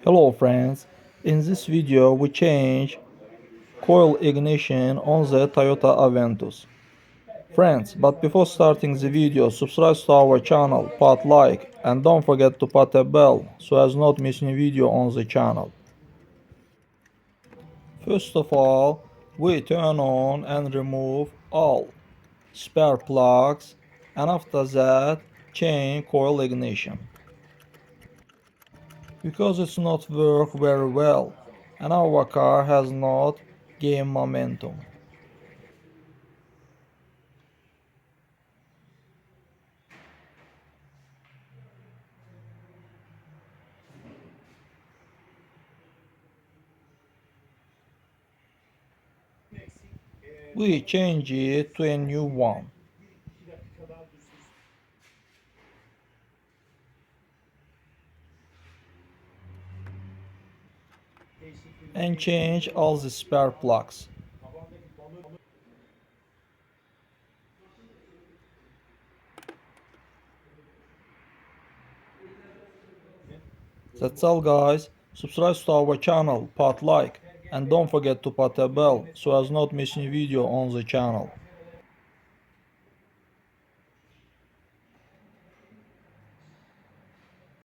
Hello friends, in this video we change coil ignition on the Toyota Avensis. Friends, but before starting the video, subscribe to our channel, put like and don't forget to put a bell so as not miss any video on the channel. First of all, we turn on and remove all spare plugs and after that change coil ignition. Because it's not work very well and our car has not gained momentum. We change it to a new one and change all the spare plugs. That's all guys, subscribe to our channel, put like and don't forget to put a bell so as not miss any video on the channel.